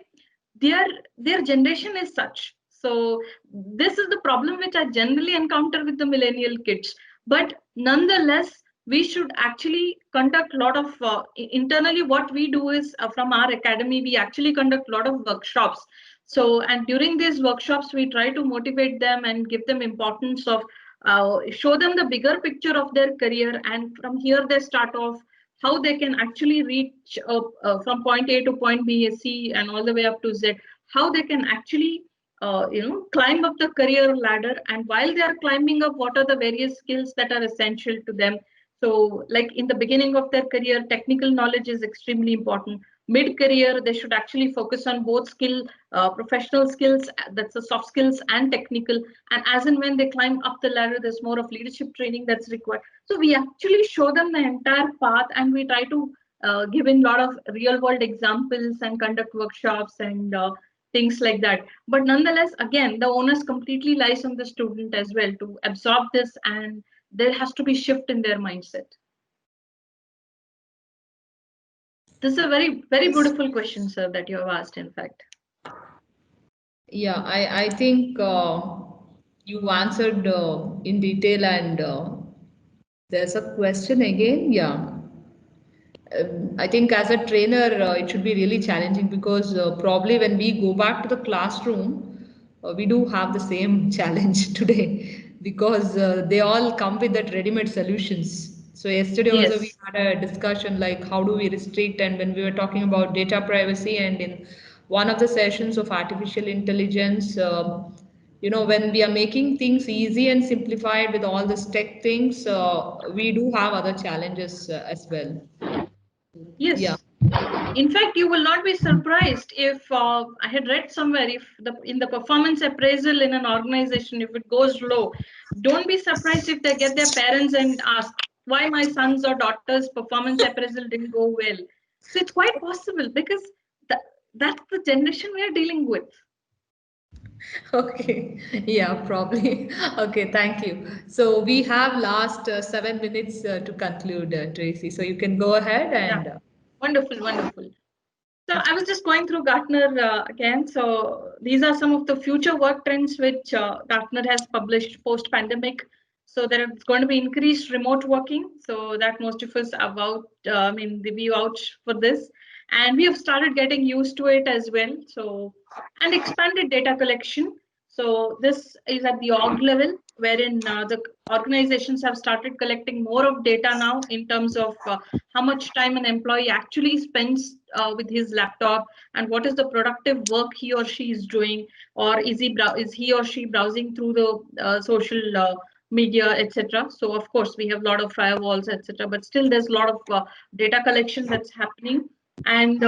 their generation is such. So this is the problem which I generally encounter with the millennial kids. But nonetheless, we should actually conduct a lot of internally. What we do is from our academy, we actually conduct a lot of workshops. So, and during these workshops, we try to motivate them and give them importance of show them the bigger picture of their career, and from here they start off how they can actually reach from point A to point B, C, and all the way up to Z. How they can actually climb up the career ladder, and while they are climbing up, what are the various skills that are essential to them. So like in the beginning of their career, technical knowledge is extremely important. Mid career, they should actually focus on both professional skills, that's the soft skills, and technical. And as and when they climb up the ladder, there's more of leadership training that's required. So we actually show them the entire path, and we try to give in a lot of real world examples and conduct workshops and things like that. But nonetheless, again, the onus completely lies on the student as well to absorb this, and there has to be shift in their mindset. This is a very, very beautiful question, sir, that you have asked, in fact. Yeah, I think you answered in detail, and there's a question again. Yeah. I think as a trainer, it should be really challenging because probably when we go back to the classroom, we do have the same challenge today because they all come with that ready-made solutions. So yesterday also we Yes. had a discussion like how do we restrict, and when we were talking about data privacy, and in one of the sessions of artificial intelligence, when we are making things easy and simplified with all these tech things, we do have other challenges as well. Yes. Yeah. In fact, you will not be surprised if I had read somewhere if in the performance appraisal in an organization, if it goes low, don't be surprised if they get their parents and ask why my son's or daughter's performance appraisal didn't go well. So it's quite possible because that's the generation we are dealing with. Okay, yeah, probably. Okay, thank you. So we have last 7 minutes to conclude, Tracy. So you can go ahead and. Yeah. Wonderful, wonderful. So I was just going through Gartner again. So these are some of the future work trends which Gartner has published post-pandemic. So there is going to be increased remote working. So that most of us are about, we vouch for this. And we have started getting used to it as well. So, and expanded data collection. So this is at the org level, wherein the organizations have started collecting more of data now in terms of how much time an employee actually spends with his laptop and what is the productive work he or she is doing, or is he or she browsing through the social media, etc. So of course we have a lot of firewalls, etc., but still there's a lot of data collection that's happening. And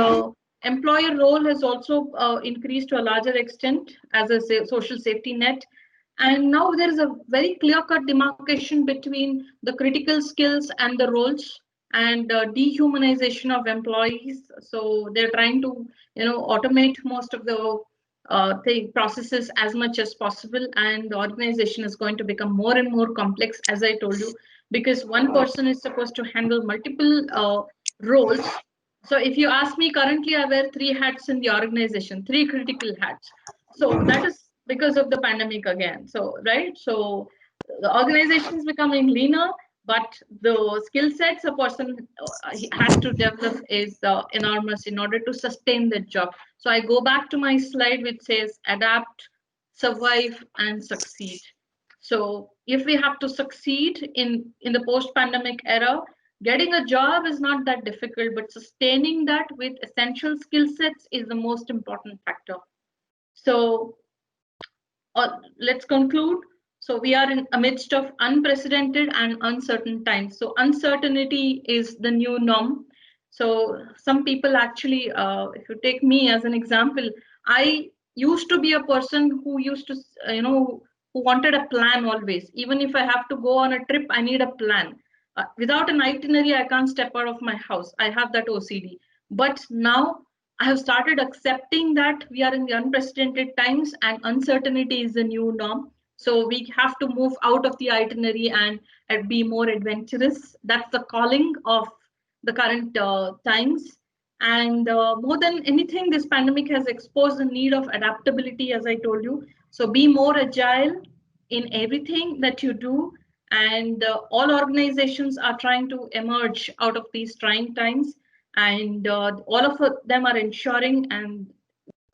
employer role has also increased to a larger extent as a social safety net. And now there is a very clear-cut demarcation between the critical skills and the roles, and dehumanization of employees. So they're trying to, automate most of the processes as much as possible. And the organization is going to become more and more complex, as I told you, because one person is supposed to handle multiple roles. So if you ask me, currently I wear 3 hats in the organization, 3 critical hats. So that is because of the pandemic again. So, right. So the organization is becoming leaner, but the skill sets a person has to develop is enormous in order to sustain that job. So I go back to my slide which says adapt, survive, and succeed. So if we have to succeed in the post-pandemic era, getting a job is not that difficult, but sustaining that with essential skill sets is the most important factor. So let's conclude. So we are in amidst of unprecedented and uncertain times. So uncertainty is the new norm. So some people actually, if you take me as an example, I used to be a person who used to, who wanted a plan always. Even if I have to go on a trip, I need a plan. Without an itinerary, I can't step out of my house. I have that OCD. But now I have started accepting that we are in the unprecedented times and uncertainty is the new norm. So we have to move out of the itinerary and be more adventurous. That's the calling of the current times. And more than anything, this pandemic has exposed the need of adaptability, as I told you. So be more agile in everything that you do. And all organizations are trying to emerge out of these trying times, and all of them are ensuring and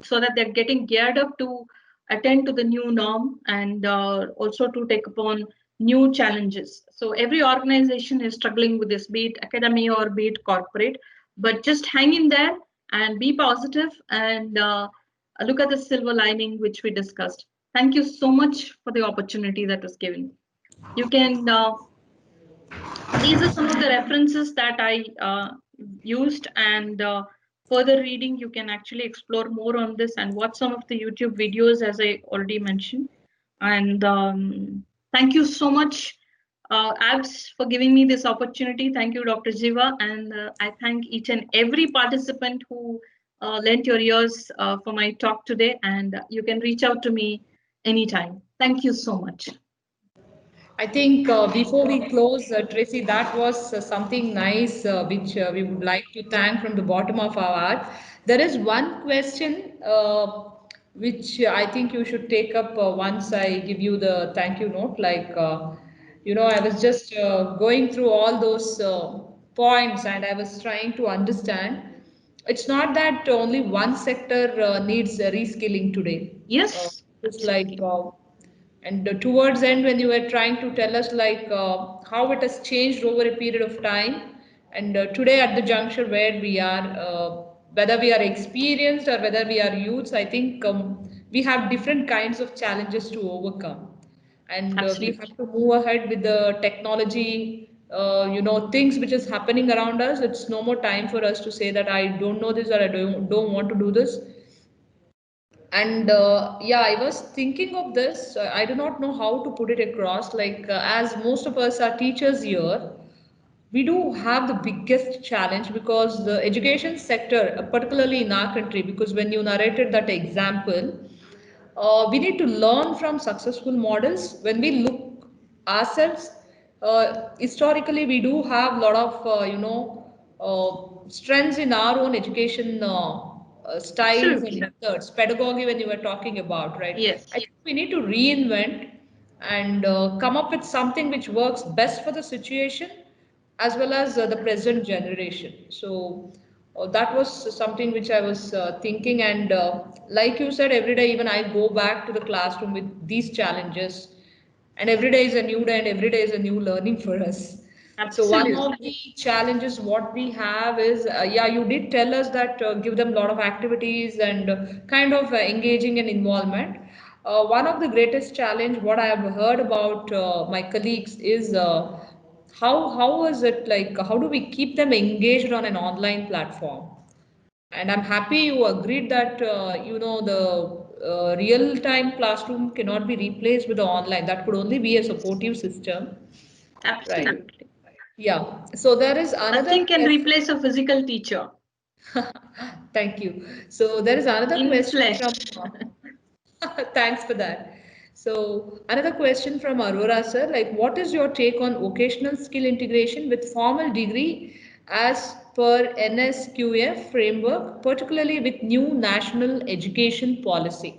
so that they're getting geared up to attend to the new norm and also to take upon new challenges. So every organization is struggling with this, be it academy or be it corporate, but just hang in there and be positive and look at the silver lining which we discussed. Thank you so much for the opportunity that was given. You can these are some of the references that I used, and further reading, you can actually explore more on this and watch some of the YouTube videos, as I already mentioned. And thank you so much, ABS, for giving me this opportunity. Thank you, Dr. Jiva. And I thank each and every participant who lent your ears for my talk today. And you can reach out to me anytime. Thank you so much. I think before we close, Tracy, that was something nice which we would like to thank from the bottom of our heart. There is one question which I think you should take up once I give you the thank you note. Like, I was just going through all those points and I was trying to understand. It's not that only one sector needs reskilling today. Yes. It's like and towards end when you were trying to tell us like how it has changed over a period of time, and today at the juncture where we are, whether we are experienced or whether we are youths, I think we have different kinds of challenges to overcome, and we have to move ahead with the technology things which is happening around us. It's no more time for us to say that I don't know this or I don't want to do this. And yeah, I was thinking of this. I do not know how to put it across. Like, as most of us are teachers here, we do have the biggest challenge because the education sector, particularly in our country, because when you narrated that example, we need to learn from successful models. When we look ourselves, historically, we do have a lot of, strengths in our own education styles and Absolutely. methods, pedagogy, when you were talking about, right? Yes. I think we need to reinvent and come up with something which works best for the situation as well as the present generation. So that was something which I was thinking. And like you said, every day, even I go back to the classroom with these challenges. And every day is a new day and every day is a new learning for us. So one of Absolutely. the challenges what we have is, yeah, you did tell us that give them a lot of activities and kind of engaging and involvement. One of the greatest challenge what I have heard about my colleagues is how is it like? How do we keep them engaged on an online platform? And I'm happy you agreed that the real-time classroom cannot be replaced with the online. That could only be a supportive system, right? Absolutely. Yeah. So there is another Nothing can question. replace a physical teacher Thank you. So there is another in question flesh. from. Thanks for that. So another question from Aurora sir, like what is your take on vocational skill integration with formal degree as per NSQF framework, particularly with new national education policy?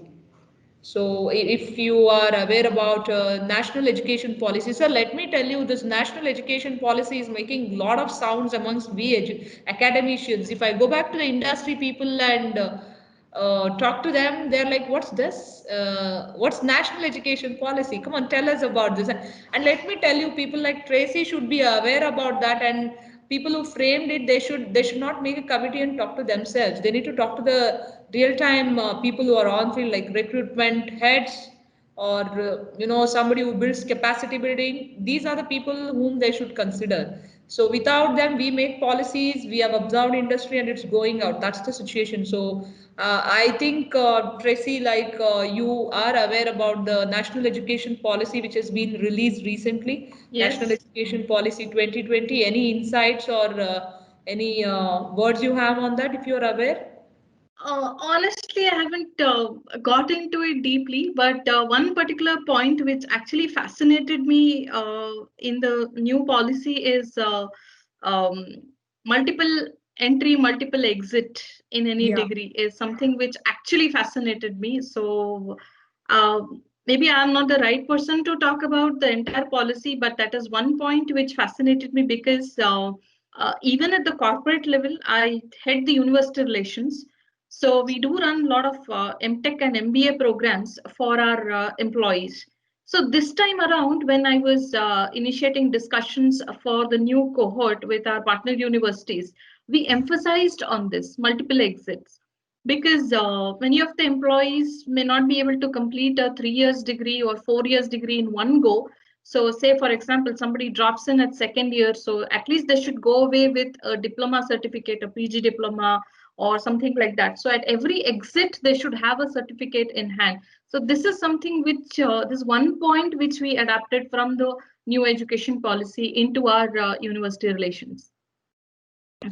So if you are aware about national education policy, sir, let me tell you, this national education policy is making a lot of sounds amongst we academicians. If I go back to the industry people and talk to them, they're like, what's this? What's national education policy? Come on, tell us about this. And let me tell you, people like Tracy should be aware about that. And people who framed it, they should not make a committee and talk to themselves. They need to talk to the real time people who are on field, like recruitment heads or somebody who builds capacity building. These are the people whom they should consider. So without them, we make policies, we have observed industry and it's going out. That's the situation. So I think Tracy, like you are aware about the national education policy which has been released recently, national Yes. education policy 2020. Any insights or any words you have on that if you are aware? Honestly, I haven't got into it deeply, but one particular point which actually fascinated me in the new policy is um, multiple entry, multiple exit in any Yeah. degree is something which actually fascinated me. So maybe I'm not the right person to talk about the entire policy, but that is one point which fascinated me because even at the corporate level, I head the university relations. So we do run a lot of MTech and MBA programs for our employees. So this time around, when I was initiating discussions for the new cohort with our partner universities, we emphasized on this multiple exits because many of the employees may not be able to complete a 3 years degree or 4 years degree in one go. So say, for example, somebody drops in at second year, so at least they should go away with a diploma certificate, a PG diploma, or something like that. So at every exit, they should have a certificate in hand. So this is something which, this one point which we adapted from the new education policy into our university relations.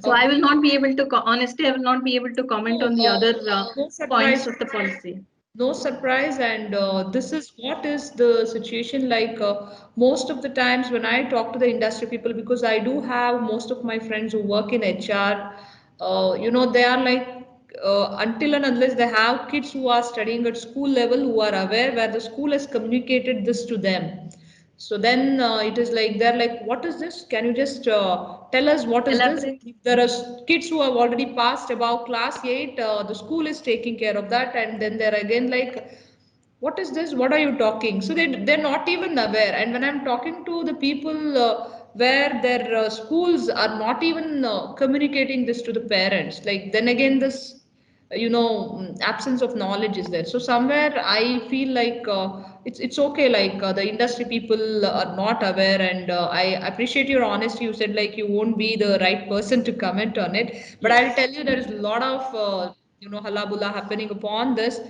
So I Okay. will not be able to, honestly, I will not be able to comment No, on the other no points surprise. of the policy. No surprise, and this is what is the situation like. Most of the times when I talk to the industry people, because I do have most of my friends who work in HR, they are like, until and unless they have kids who are studying at school level, who are aware where the school has communicated this to them. So then it is like they're like, what is this? Can you just tell us what is this? Elaborate. If there are kids who have already passed above class 8, the school is taking care of that, and then they're again like, what is this? What are you talking? So they're not even aware. And when I'm talking to the people where their schools are not even communicating this to the parents, like then again this absence of knowledge is there. So somewhere I feel like it's okay, like the industry people are not aware, and I appreciate your honesty. You said like you won't be the right person to comment on it, but I'll tell you there is a lot of halabula happening upon this.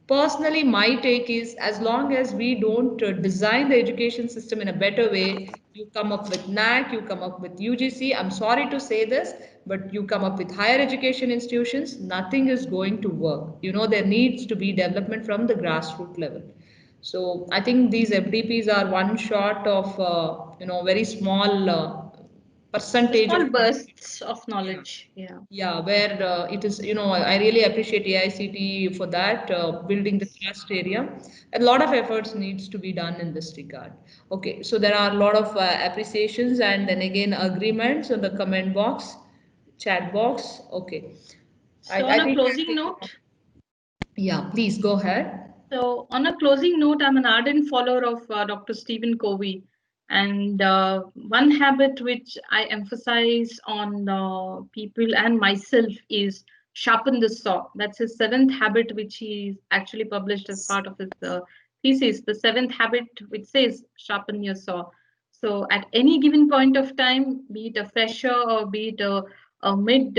Personally, my take is, as long as we don't design the education system in a better way, you come up with NAC, you come up with UGC. I'm sorry to say this, but you come up with higher education institutions, nothing is going to work. There needs to be development from the grassroots level. So I think these FDPs are one short of, very small percentage Small of. bursts of knowledge. Yeah. Yeah, where it is, I really appreciate AICT for that, building the trust area. A lot of efforts needs to be done in this regard. Okay, so there are a lot of appreciations and then again agreements on the comment box, chat box. Okay, So I on a think. closing note, Yeah, please go ahead. so on a closing note, I'm an ardent follower of Dr. Stephen Covey. And one habit which I emphasize on people and myself is sharpen the saw. That's his seventh habit, which he actually published as part of his thesis. The seventh habit, which says sharpen your saw. So at any given point of time, be it a fresher or be it a mid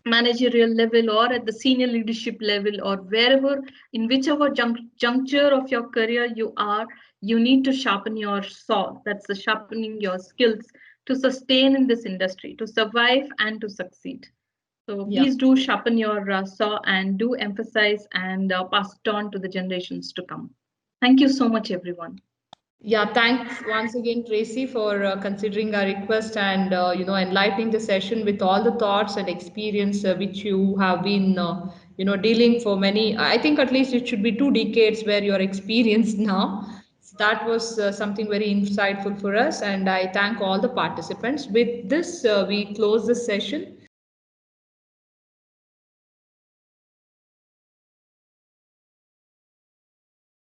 managerial level or at the senior leadership level or wherever, in whichever juncture of your career you are, you need to sharpen your saw. That's the sharpening your skills to sustain in this industry, to survive and to succeed. So Yeah. please do sharpen your saw and do emphasize and pass it on to the generations to come. Thank you so much, everyone. Yeah, thanks once again, Tracy, for considering our request and enlightening the session with all the thoughts and experience which you have been dealing for many. I think at least it should be 2 decades where you're experienced now. So that was something very insightful for us, and I thank all the participants. With this, we close this session.